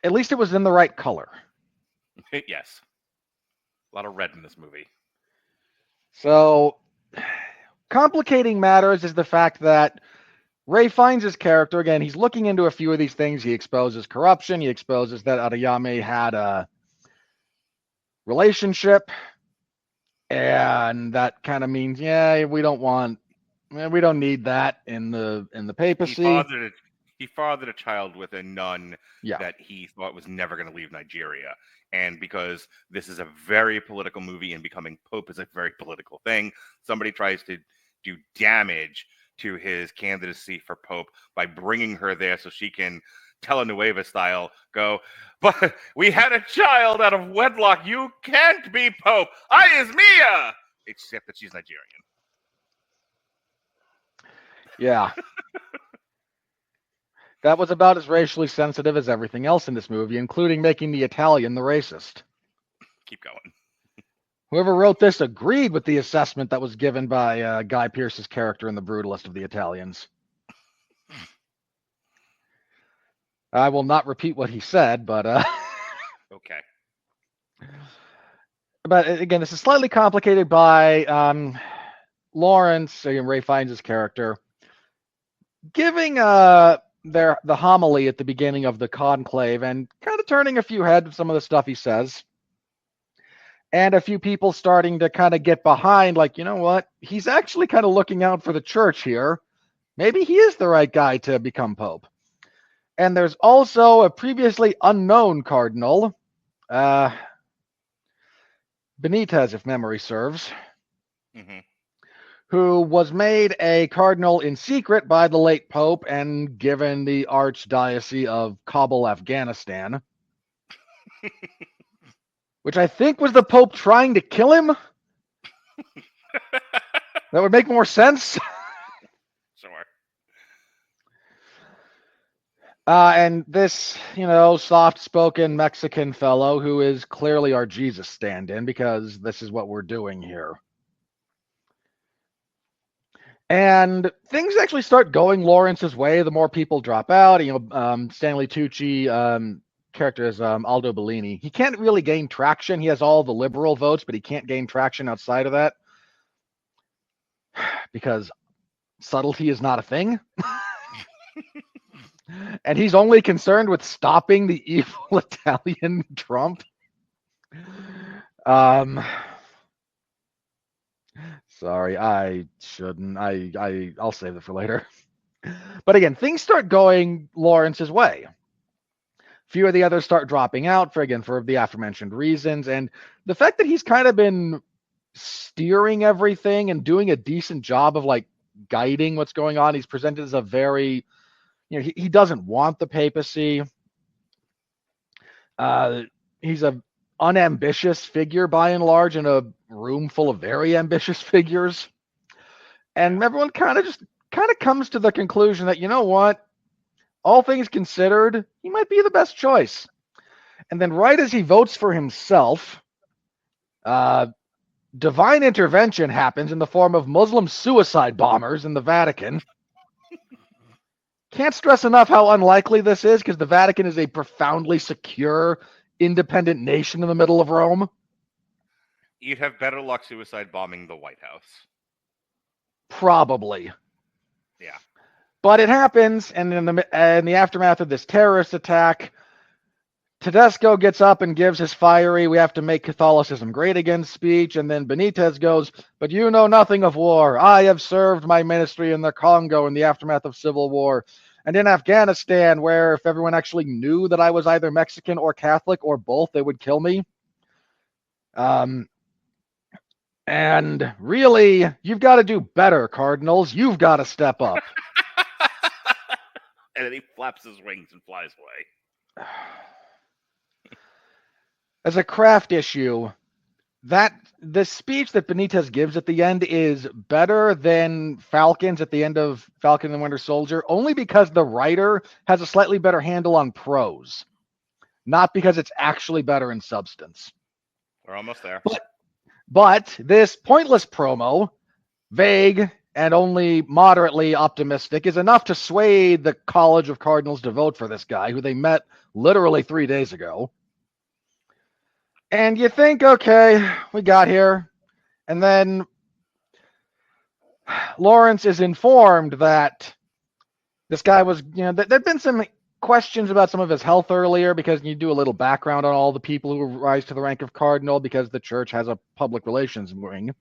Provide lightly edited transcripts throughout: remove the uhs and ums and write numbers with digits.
at least it was in the right color. Yes. A lot of red in this movie. So, complicating matters is the fact that Ray finds his character. Again, he's looking into a few of these things. He exposes corruption. He exposes that Adeyemi had a relationship. And that kind of means, we don't need that in the papacy. He fathered a child with a nun Yeah. that he thought was never going to leave Nigeria. And because this is a very political movie and becoming Pope is a very political thing, somebody tries to do damage to his candidacy for Pope by bringing her there so she can, telenovela style, go, but we had a child out of wedlock. You can't be Pope. I is Mia! Except that she's Nigerian. Yeah. That was about as racially sensitive as everything else in this movie, including making the Italian the racist. Keep going. Whoever wrote this agreed with the assessment that was given by Guy Pearce's character in The Brutalist of the Italians. I will not repeat what he said, but... Okay. But again, this is slightly complicated by Lawrence, Ray Fiennes' character, giving the homily at the beginning of the conclave and kind of turning a few heads with some of the stuff he says. And a few people starting to kind of get behind, like, you know what? He's actually kind of looking out for the church here. Maybe he is the right guy to become Pope. And there's also a previously unknown cardinal, Benitez, if memory serves, who was made a cardinal in secret by the late Pope and given the Archdiocese of Kabul, Afghanistan, which I think was the Pope trying to kill him. That would make more sense. Sure. And this, soft-spoken Mexican fellow who is clearly our Jesus stand-in, because this is what we're doing here. And things actually start going Lawrence's way. The more people drop out. Stanley Tucci, character is Aldo Bellini. He can't really gain traction. He has all the liberal votes, but he can't gain traction outside of that because subtlety is not a thing. And he's only concerned with stopping the evil Italian Trump. Sorry, I shouldn't. I'll save it for later. But again, things start going Lawrence's way. Few of the others start dropping out for the aforementioned reasons. And the fact that he's kind of been steering everything and doing a decent job of guiding what's going on. He's presented as a very, he doesn't want the papacy. He's a unambitious figure by and large in a room full of very ambitious figures. And everyone kind of comes to the conclusion that, you know what? All things considered, he might be the best choice. And then right as he votes for himself, divine intervention happens in the form of Muslim suicide bombers in the Vatican. Can't stress enough how unlikely this is, because the Vatican is a profoundly secure, independent nation in the middle of Rome. You'd have better luck suicide bombing the White House. Probably. Yeah. But it happens, and in the aftermath of this terrorist attack, Tedesco gets up and gives his fiery "we have to make Catholicism great again" speech, and then Benitez goes, "But you know nothing of war. I have served my ministry in the Congo in the aftermath of civil war, and in Afghanistan, where if everyone actually knew that I was either Mexican or Catholic or both, they would kill me. And really, you've got to do better, Cardinals. You've got to step up." And then he flaps his wings and flies away. As a craft issue, the speech that Benitez gives at the end is better than Falcon's at the end of Falcon and the Winter Soldier, only because the writer has a slightly better handle on prose, not because it's actually better in substance. We're almost there. But this pointless promo, vague and only moderately optimistic, is enough to sway the College of Cardinals to vote for this guy, who they met literally 3 days ago. And you think, okay, we got here. And then Lawrence is informed that this guy was, there'd been some questions about some of his health earlier, because you do a little background on all the people who rise to the rank of cardinal, because the church has a public relations wing.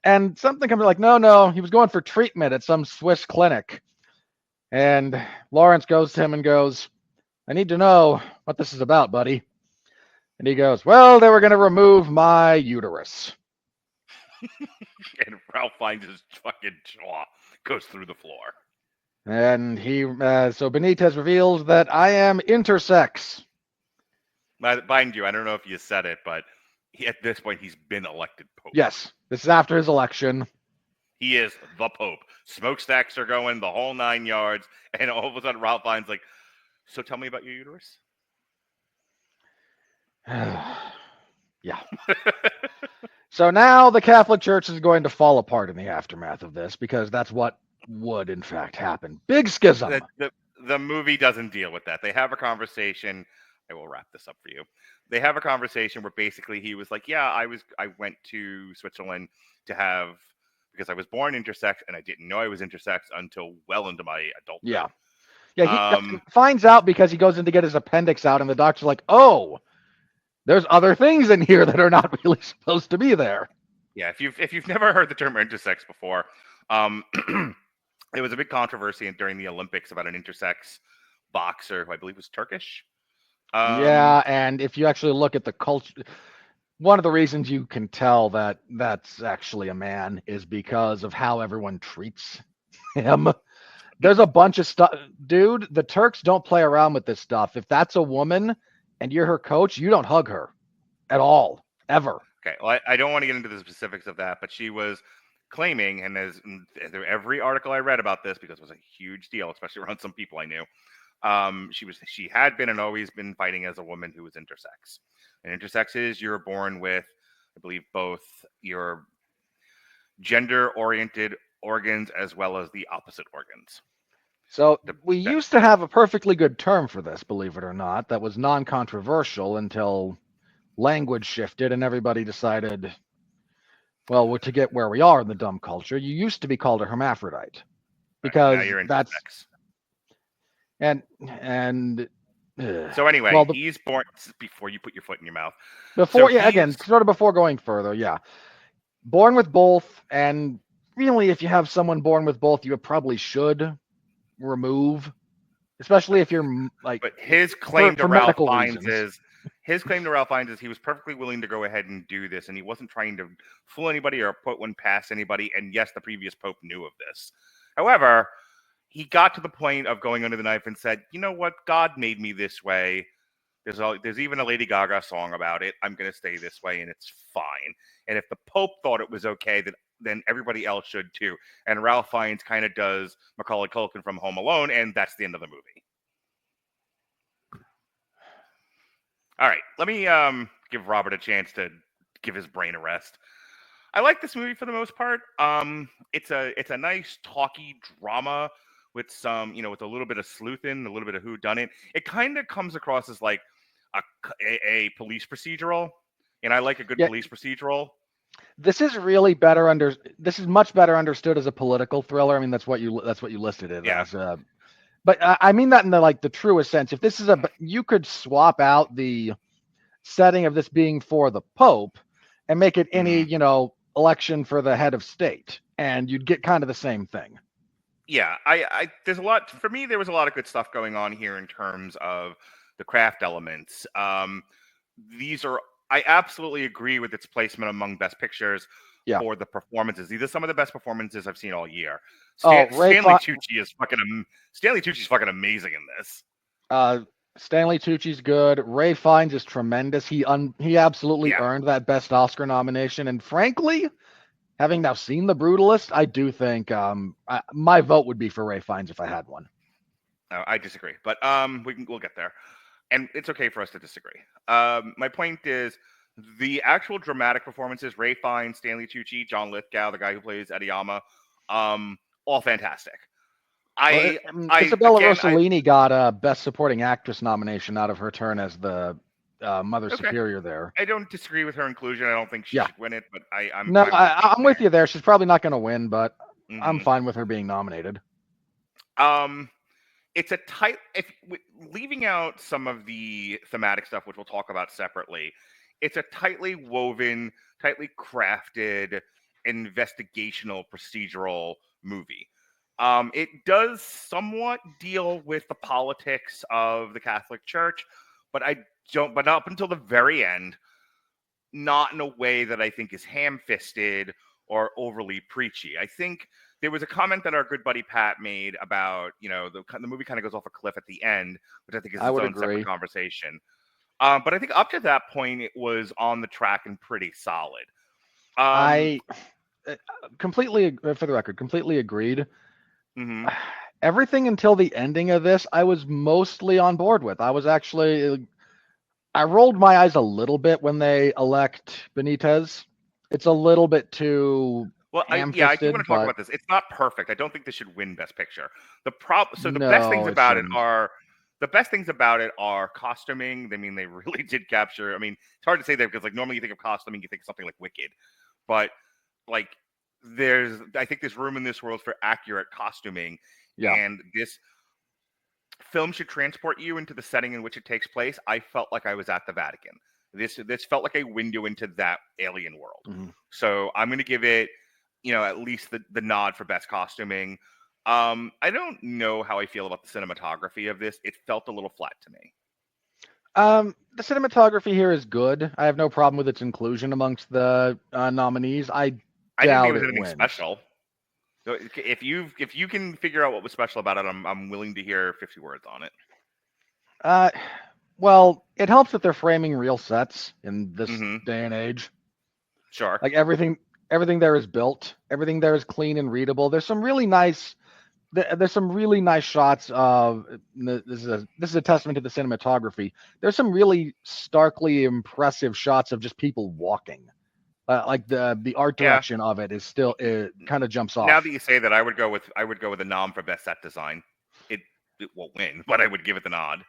And something comes like, no, he was going for treatment at some Swiss clinic. And Lawrence goes to him and goes, I need to know what this is about, buddy. And he goes, well, they were going to remove my uterus. And Ralph finds his fucking jaw goes through the floor. And so Benitez reveals that I am intersex. Mind you, I don't know if you said it, but at this point, he's been elected Pope. Yes, this is after his election. He is the Pope. Smokestacks are going the whole 9 yards, and all of a sudden, Ralph Fiennes like, so tell me about your uterus. Yeah. So now the Catholic Church is going to fall apart in the aftermath of this, because that's what would in fact happen. Big schism. The movie doesn't deal with that. They have a conversation. I will wrap this up for you. They have a conversation where basically he was like, yeah, I went to Switzerland because I was born intersex, and I didn't know I was intersex until well into my adulthood. Yeah, he finds out because he goes in to get his appendix out, and the doctor's like, oh, there's other things in here that are not really supposed to be there. Yeah, if you've never heard the term intersex before, it was a big controversy during the Olympics about an intersex boxer who I believe was Turkish. Yeah, and if you actually look at the culture, one of the reasons you can tell that that's actually a man is because of how everyone treats him. There's a bunch of stuff. Dude, the Turks don't play around with this stuff. If that's a woman and you're her coach, you don't hug her at all, ever. Okay, well, I don't want to get into the specifics of that, but she was claiming, and as every article I read about this, because it was a huge deal, especially around some people I knew, she had been and always been fighting as a woman who was intersex. And intersex is you're born with, I believe, both your gender-oriented organs as well as the opposite organs. So we used to have a perfectly good term for this, believe it or not, that was non-controversial until language shifted and everybody decided, well, to get where we are in the dumb culture, you used to be called a hermaphrodite, because now you're that's intersex. And so anyway, well, he's born before you put your foot in your mouth. Before, so again, sort of before going further, yeah, born with both, and really, if you have someone born with both, you probably should remove, especially if you're like. But his claim to Ralph Fiennes is he was perfectly willing to go ahead and do this, and he wasn't trying to fool anybody or put one past anybody. And yes, the previous Pope knew of this. However, he got to the point of going under the knife and said, you know what? God made me this way. There's even a Lady Gaga song about it. I'm going to stay this way, and it's fine. And if the Pope thought it was okay, then everybody else should too. And Ralph Fiennes kind of does Macaulay Culkin from Home Alone, and that's the end of the movie. All right, let me give Robert a chance to give his brain a rest. I like this movie for the most part. It's a nice talky drama with some, with a little bit of sleuthing, a little bit of whodunit. It kind of comes across as like a police procedural, and I like a good police procedural. This is really better this is much better understood as a political thriller. I mean, that's what you listed it as. But I mean that in the truest sense. If this is you could swap out the setting of this being for the Pope and make it any, election for the head of state, and you'd get kind of the same thing. Yeah, there's a lot, for me, there was a lot of good stuff going on here in terms of the craft elements. I absolutely agree with its placement among Best Pictures for the performances. These are some of the best performances I've seen all year. Stanley Tucci's fucking amazing in this. Stanley Tucci's good. Ray Fiennes is tremendous. He absolutely earned that Best Oscar nomination. And frankly, having now seen The Brutalist, I do think my vote would be for Ray Fiennes if I had one. I disagree, but we'll get there, and it's okay for us to disagree. My point is the actual dramatic performances: Ray Fiennes, Stanley Tucci, John Lithgow, the guy who plays Adiyama, all fantastic. Isabella again, Rossellini got a Best Supporting Actress nomination out of her turn as the Mother okay. Superior there. I don't disagree with her inclusion. I don't think she Yeah. should win it, but I'm No, fine with it being I'm with you there. She's probably not going to win, but there. I'm fine with her being nominated. It's a tight. If leaving out some of the thematic stuff, which we'll talk about separately, it's a tightly woven, tightly crafted investigational procedural movie. It does somewhat deal with the politics of the Catholic Church, but but up until the very end, not in a way that I think is ham-fisted or overly preachy. I think there was a comment that our good buddy Pat made about, the movie kind of goes off a cliff at the end, which I think is I its would own separate agree. conversation. But I think up to that point, it was on the track and pretty solid. I completely, for the record, completely agreed. Mm-hmm. Everything until the ending of this, I was mostly on board with. I rolled my eyes a little bit when they elect Benitez. It's a little bit too Well, I do want ham-fisted, to talk but about this. It's not perfect. I don't think this should win Best Picture. So no, it shouldn't. the best things about it are costuming. I mean, they really did capture. I mean, it's hard to say that because like normally you think of costuming, you think of something like Wicked, but like I think there's room in this world for accurate costuming, Yeah. and this film should transport you into the setting in which it takes place. I felt like I was at the Vatican. This felt like a window into that alien world. Mm-hmm. So I'm going to give it, at least the nod for best costuming. I don't know how I feel about the cinematography of this. It felt a little flat to me. The cinematography here is good. I have no problem with its inclusion amongst the nominees. I didn't think doubt it was it anything wins. special. So if you can figure out what was special about it, I'm willing to hear 50 words on it. Well, it helps that they're framing real sets in this Mm-hmm. day and age. Sure. Like everything there is built. Everything there is clean and readable. There's some really nice shots of this is a testament to the cinematography. There's some really starkly impressive shots of just people walking. Like the art Yeah. direction of it is still, it kind of jumps off. Now that you say that, I would go with a nom for best set design. It won't win, but I would give it the nod.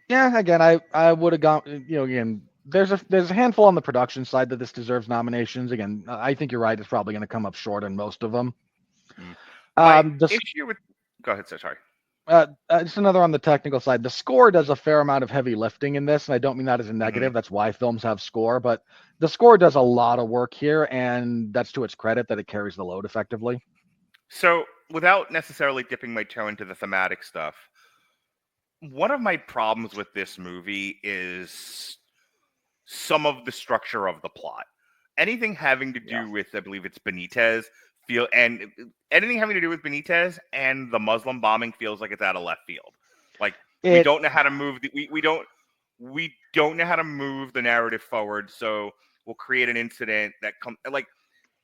Yeah, again, I would have gone, again, there's a handful on the production side that this deserves nominations. Again, I think you're right. It's probably going to come up short on most of them. My The issue with go ahead, sir. Sorry. just another on the technical side. The score does a fair amount of heavy lifting in this, and I don't mean that as a negative. That's why films have score, but the score does a lot of work here, and that's to its credit that it carries the load effectively. So, without necessarily dipping my toe into the thematic stuff, one of my problems with this movie is some of the structure of the plot. Anything having to do with, I believe it's Benitez, anything having to do with Benitez and the Muslim bombing feels like it's out of left field. Like we don't know how to move we don't know how to move the narrative forward, so we'll create an incident that like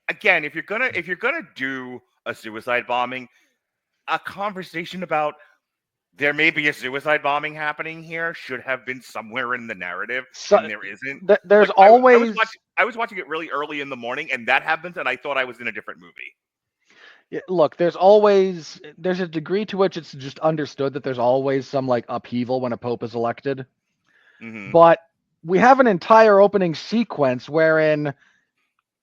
again, if you're gonna do a suicide bombing, a conversation about there may be a suicide bombing happening here should have been somewhere in the narrative, and there isn't. There's Like, always I was watching it really early in the morning, and that happens, and I thought I was in a different movie. look, there's a degree to which it's just understood that there's always some like upheaval when a pope is elected. Mm-hmm. But we have an entire opening sequence wherein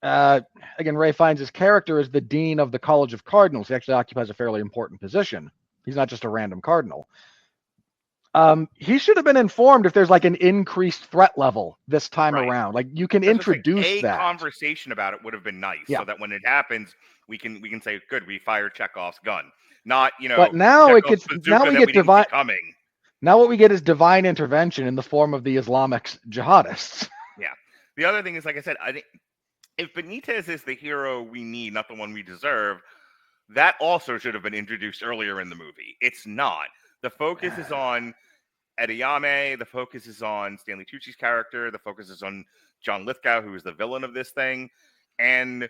again, Ray Fiennes' character is the dean of the College of Cardinals. He actually occupies a fairly important position. He's not just a random cardinal. He should have been informed if there's like an increased threat level this time around. Like you can introduce that. Conversation about it would have been nice, so that when it happens, we can say, "Good, we fired Chekhov's gun." Not But now we get divine coming. Now what we get is divine intervention in the form of the Islamic jihadists. Yeah. The other thing is, like I said, I think if Benitez is the hero we need, not the one we deserve, that also should have been introduced earlier in the movie. It's not. The focus is on Ediyame. The focus is on Stanley Tucci's character. The focus is on John Lithgow, who is the villain of this thing. And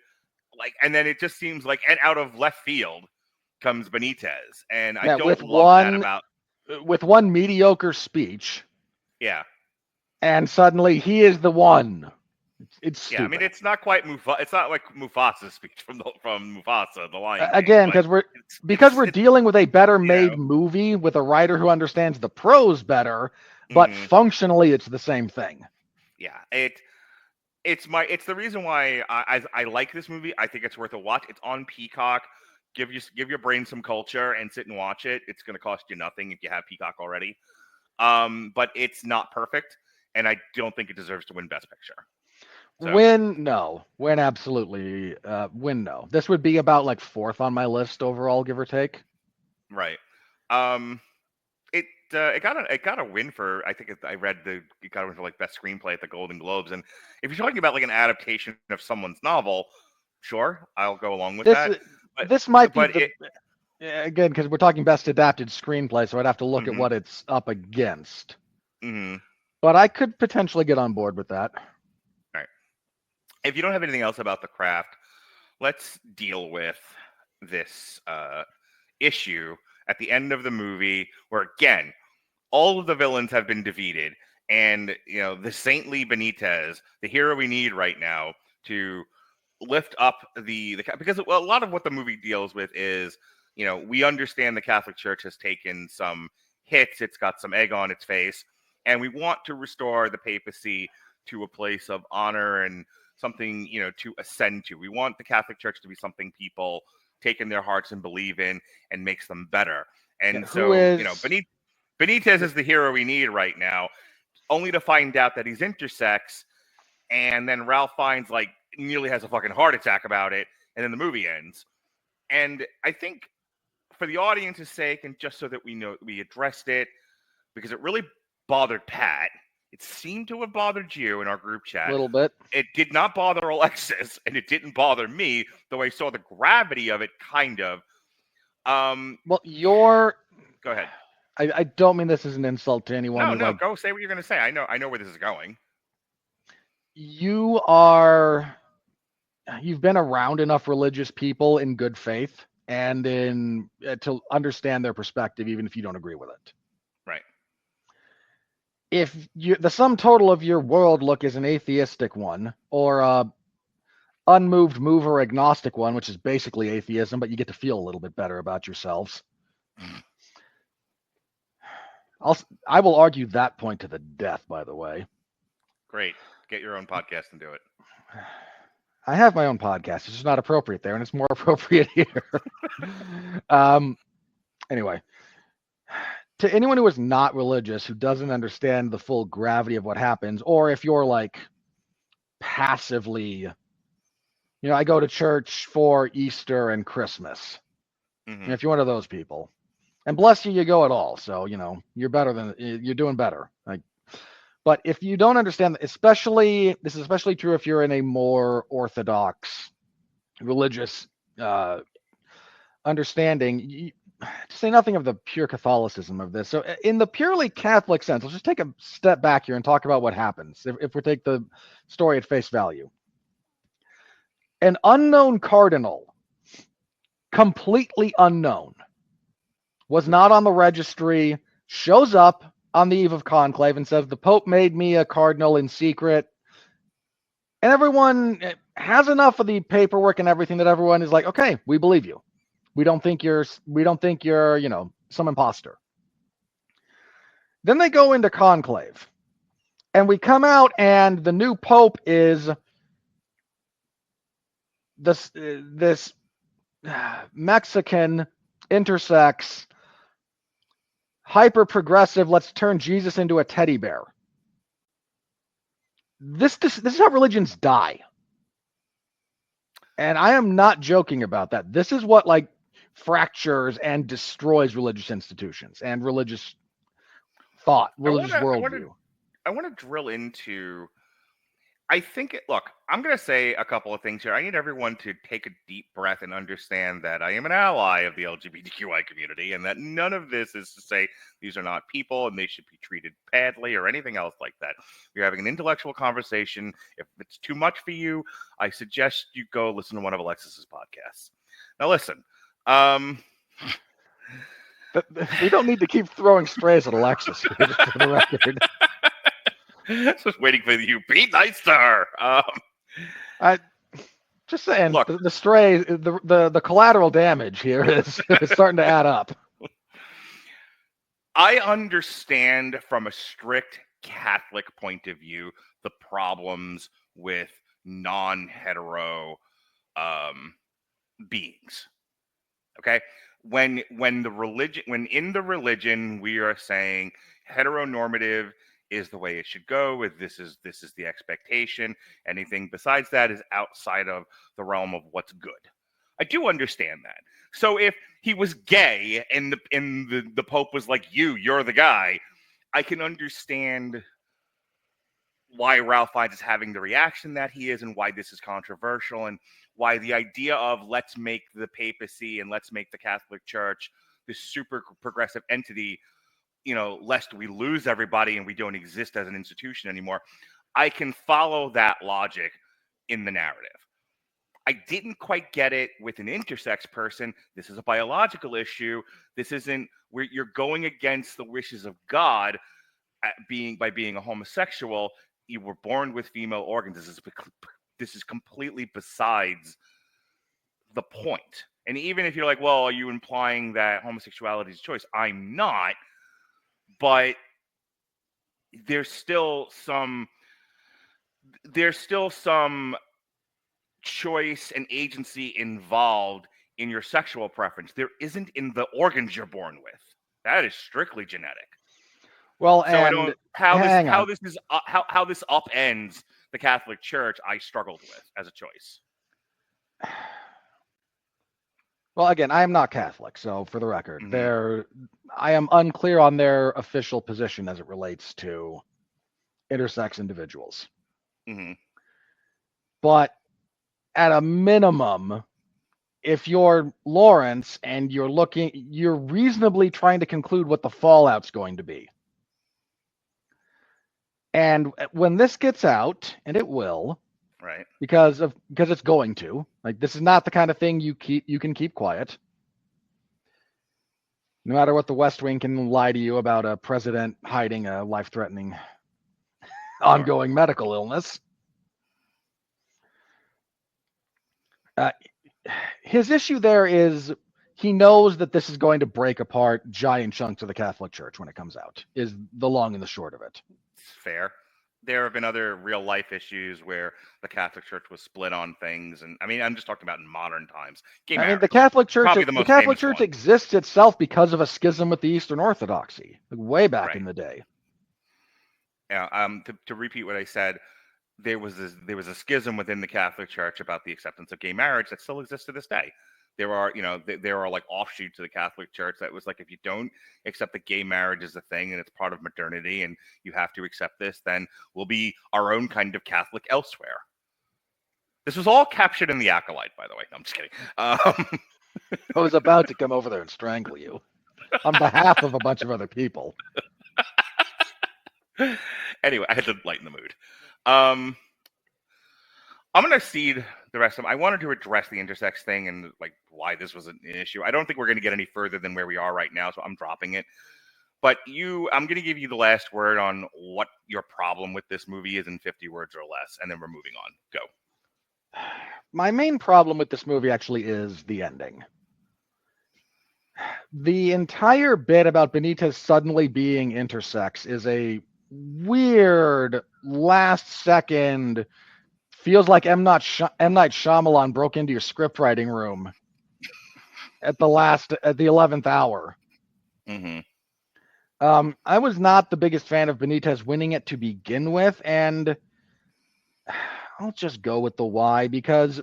then it just seems like, and out of left field comes Benitez. And I don't love that about... With one mediocre speech. Yeah. And suddenly he is the one. It's stupid. Yeah, I mean, it's not quite It's not like Mufasa's speech from Mufasa, the Lion King. Again, but because we're dealing with a better made know. movie with a writer who understands the prose better, but Mhm. functionally it's the same thing. Yeah, it's the reason why I like this movie. I think it's worth a watch. It's on Peacock. Give your brain some culture and sit and watch it. It's going to cost you nothing if you have Peacock already. But it's not perfect, and I don't think it deserves to win Best Picture. So, Win absolutely. Win no. This would be about like fourth on my list overall, give or take. right. It got a win for, I think I read it got a win for like best screenplay at the Golden Globes. And if you're talking about like an adaptation of someone's novel, sure, I'll go along with This that. But this might be but the it again because we're talking best adapted screenplay, so I'd have to look at mhm, what it's up against. mhm. But I could potentially get on board with that. All right. If you don't have anything else about the craft, let's deal with this issue at the end of the movie, where again all of the villains have been defeated, and the saintly Benitez, the hero we need right now to lift up because a lot of what the movie deals with is, we understand the Catholic Church has taken some hits, it's got some egg on its face, and we want to restore the papacy to a place of honor and something, to ascend to. We want the Catholic Church to be something people take in their hearts and believe in and makes them better. And Who so, is Benitez is the hero we need right now, only to find out that he's intersex, and then Ralph Fiennes like nearly has a fucking heart attack about it, and then the movie ends. And I think for the audience's sake, and just so that we know we addressed it, because it really bothered Pat. It seemed to have bothered you in our group chat. a little bit? It did not bother Alexis, and it didn't bother me, though I saw the gravity of it, kind of. Well, Go ahead. I don't mean this as an insult to anyone No, who no, like go say what you're going to say. I know where this is going. you've been around enough religious people in good faith and in to understand their perspective, even if you don't agree with it. Right. If the sum total of your world look is an atheistic one or a unmoved mover agnostic one, which is basically atheism, but you get to feel a little bit better about yourselves. I will argue that point to the death, by the way. Great. Get your own podcast and do it. I have my own podcast. It's just not appropriate there, and it's more appropriate here. Anyway, to anyone who is not religious, who doesn't understand the full gravity of what happens, or if you're like passively, I go to church for Easter and Christmas. Mm-hmm. If you're one of those people, and bless you, you go at all. So, you're doing better. But if you don't understand, this is especially true if you're in a more orthodox religious understanding, to say nothing of the pure Catholicism of this. So in the purely Catholic sense, let's just take a step back here and talk about what happens if we take the story at face value. An unknown cardinal, completely unknown, was not on the registry, shows up on the eve of conclave and says, the Pope made me a cardinal in secret. And everyone has enough of the paperwork and everything that everyone is like, okay, we believe you. We don't think you're, some imposter. Then they go into conclave. And we come out and the new Pope is this Mexican intersex, hyper progressive, let's turn Jesus into a teddy bear. This is how religions die. And I am not joking about that. This is what fractures and destroys religious institutions and religious thought, religious worldview. I want to drill into. Look, I'm going to say a couple of things here. I need everyone to take a deep breath and understand that I am an ally of the LGBTQI community, and that none of this is to say these are not people and they should be treated badly or anything else like that. We're having an intellectual conversation. If it's too much for you, I suggest you go listen to one of Alexis's podcasts. Now, listen. We don't need to keep throwing strays at Alexis here, just for the record. Just waiting for you. Be nice to her. I just saying Look, the stray, the collateral damage here is starting to add up. I understand from a strict Catholic point of view the problems with non-hetero beings. Okay, when in the religion we are saying heteronormative is the way it should go. This is the expectation. Anything besides that is outside of the realm of what's good. I do understand that. So if he was gay and the Pope was like, you're the guy, I can understand why Ralph Fiennes is having the reaction that he is and why this is controversial and why the idea of let's make the papacy and let's make the Catholic Church this super progressive entity, lest we lose everybody and we don't exist as an institution anymore. I can follow that logic in the narrative. I didn't quite get it with an intersex person. This is a biological issue. This isn't where you're going against the wishes of God by being a homosexual. You were born with female organs. This is completely besides the point. And even if you're like, well, are you implying that homosexuality is a choice? I'm not. But there's still some choice and agency involved in your sexual preference. There isn't in the organs you're born with. That is strictly genetic. Well, so and I don't how this upends the Catholic Church. I struggled with as a choice. Well, again, I am not Catholic, so for the record, I am unclear on their official position as it relates to intersex individuals. But at a minimum, if you're Lawrence and you're reasonably trying to conclude what the fallout's going to be. And when this gets out, and it will, right? Because it's going to. Like, this is not the kind of thing you can keep quiet. No matter what the West Wing can lie to you about a president hiding a life-threatening ongoing medical illness. His issue there is he knows that this is going to break apart giant chunks of the Catholic Church when it comes out, is the long and the short of it. It's fair. There have been other real life issues where the Catholic Church was split on things, and I mean, I'm just talking about in modern times. The Catholic Church exists itself because of a schism with the Eastern Orthodoxy, like way back in the day. Yeah. To repeat what I said, there was a schism within the Catholic Church about the acceptance of gay marriage that still exists to this day. There are like offshoots of the Catholic Church that was like, if you don't accept that gay marriage is a thing and it's part of modernity and you have to accept this, then we'll be our own kind of Catholic elsewhere. This was all captured in The Acolyte, by the way. No, I'm just kidding. I was about to come over there and strangle you on behalf of a bunch of other people. Anyway, I had to lighten the mood. I'm going to cede the rest of them. I wanted to address the intersex thing and like why this was an issue. I don't think we're going to get any further than where we are right now, so I'm dropping it. But I'm going to give you the last word on what your problem with this movie is in 50 words or less, and then we're moving on. Go. My main problem with this movie actually is the ending. The entire bit about Benitez suddenly being intersex is a weird last-second, feels like M. Night Shyamalan broke into your script writing room at the 11th hour. I was not the biggest fan of Benitez winning it to begin with, and I'll just go with the why, because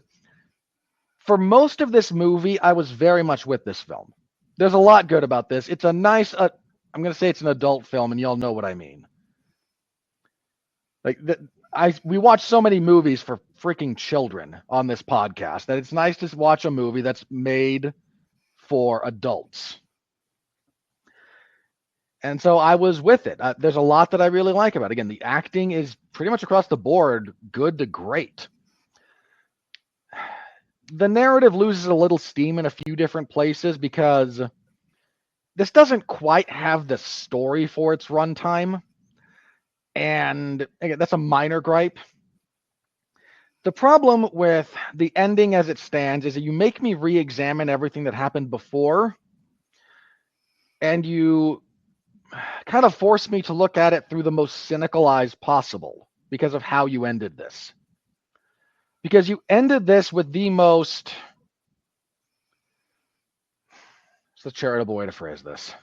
for most of this movie, I was very much with this film. There's a lot good about this. It's a nice, I'm going to say it's an adult film, and y'all know what I mean. Like, we watch so many movies for freaking children on this podcast that it's nice to watch a movie that's made for adults. And so I was with it. There's a lot that I really like about it. Again, the acting is pretty much across the board good to great. The narrative loses a little steam in a few different places because this doesn't quite have the story for its runtime. And again, that's a minor gripe. The problem with the ending as it stands is that you make me re-examine everything that happened before, and you kind of force me to look at it through the most cynical eyes possible because of how you ended this. Because you ended this with the most, it's a charitable way to phrase this.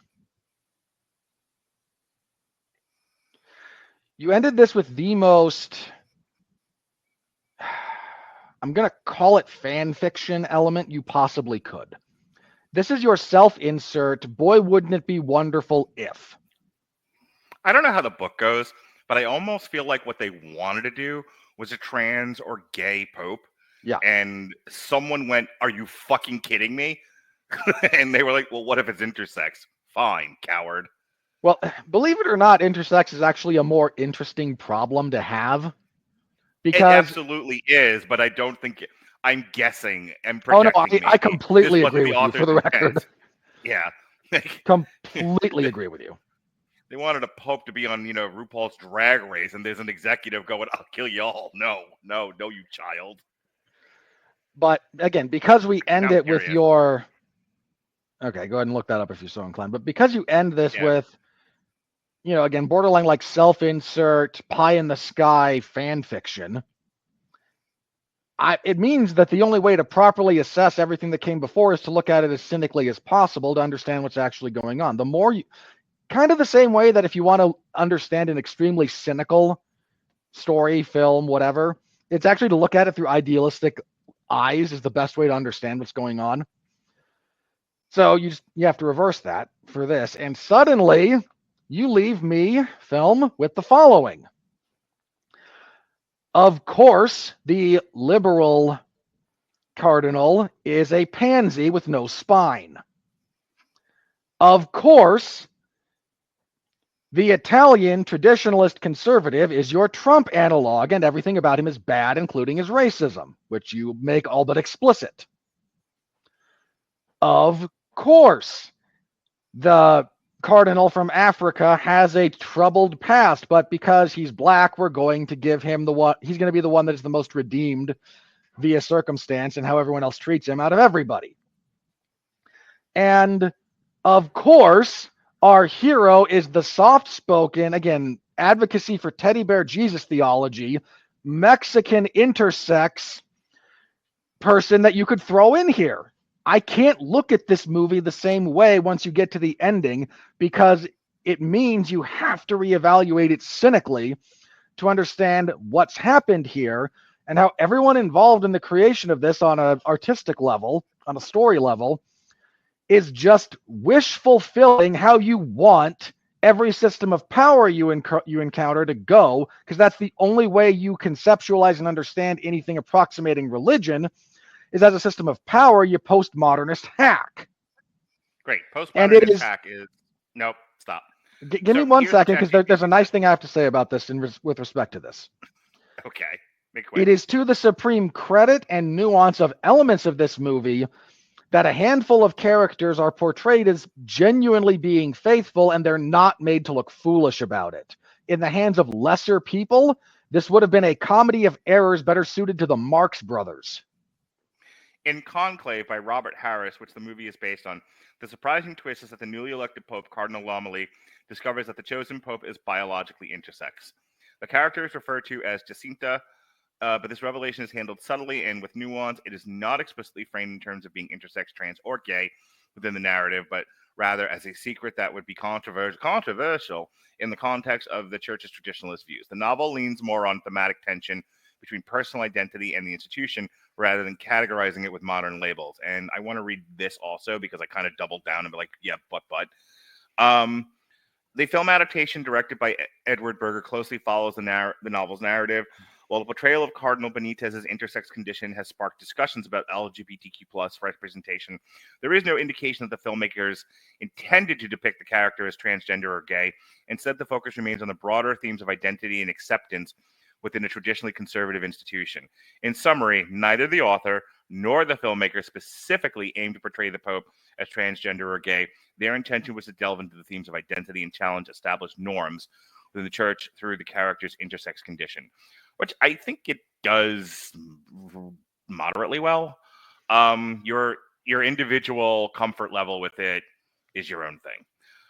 You ended this with the most, I'm going to call it fan fiction element you possibly could. This is your self-insert, boy, wouldn't it be wonderful if. I don't know how the book goes, but I almost feel like what they wanted to do was a trans or gay pope. Yeah. And someone went, "Are you fucking kidding me?" And they were like, "Well, what if it's intersex?" Fine, coward. Well, believe it or not, intersex is actually a more interesting problem to have. It Because absolutely is, but I don't think I'm guessing and oh no, projecting. I completely this wasn't agree the with you. For author's the record, intent. Yeah, completely agree with you. They wanted a pope to be on, RuPaul's Drag Race, and there's an executive going, "I'll kill you all." No, you child. But again, because we end Now I'm it with curious. your, okay, go ahead and look that up if you're so inclined. But because you end this Yeah, with, again, borderline like self-insert, pie in the sky fan fiction, it means that the only way to properly assess everything that came before is to look at it as cynically as possible to understand what's actually going on. The more you, kind of the same way that if you want to understand an extremely cynical story, film, whatever, it's actually to look at it through idealistic eyes is the best way to understand what's going on. So you have to reverse that for this. And suddenly you leave me, film, with the following. Of course, the liberal cardinal is a pansy with no spine. Of course, the Italian traditionalist conservative is your Trump analog, and everything about him is bad, including his racism, which you make all but explicit. Of course, the cardinal from Africa has a troubled past, but because he's black, we're going to give him he's going to be the one that is the most redeemed via circumstance and how everyone else treats him out of everybody. And of course, our hero is the soft-spoken, again, advocacy for teddy bear Jesus theology, Mexican intersex person that you could throw in here. I can't look at this movie the same way once you get to the ending because it means you have to reevaluate it cynically to understand what's happened here and how everyone involved in the creation of this on an artistic level, on a story level, is just wish fulfilling how you want every system of power you encounter to go, because that's the only way you conceptualize and understand anything approximating religion is as a system of power you postmodernist hack. great. And it Postmodernist is, hack is nope. Stop. give me So 1 here's the second, because there's a ChatGPT nice said. thing I have to say about this with respect to this. Okay, make it quick. It is to the supreme credit and nuance of elements of this movie that a handful of characters are portrayed as genuinely being faithful and they're not made to look foolish about it. In the hands of lesser people, this would have been a comedy of errors better suited to the Marx Brothers. In Conclave by Robert Harris, which the movie is based on, the surprising twist is that the newly elected Pope, Cardinal Lomeli, discovers that the chosen Pope is biologically intersex. The character is referred to as Jacinta, but this revelation is handled subtly and with nuance. It is not explicitly framed in terms of being intersex, trans, or gay within the narrative, but rather as a secret that would be controversial in the context of the Church's traditionalist views. The novel leans more on thematic tension between personal identity and the institution rather than categorizing it with modern labels. And I want to read this also because I kind of doubled down and be like, yeah, but. The film adaptation directed by Edward Berger closely follows the novel's narrative. While the portrayal of Cardinal Benitez's intersex condition has sparked discussions about LGBTQ plus representation, there is no indication that the filmmakers intended to depict the character as transgender or gay. Instead, the focus remains on the broader themes of identity and acceptance within a traditionally conservative institution. In summary, neither the author nor the filmmaker specifically aimed to portray the Pope as transgender or gay. Their intention was to delve into the themes of identity and challenge established norms, than the church through the character's intersex condition, which I think it does moderately well. Your individual comfort level with it is your own thing.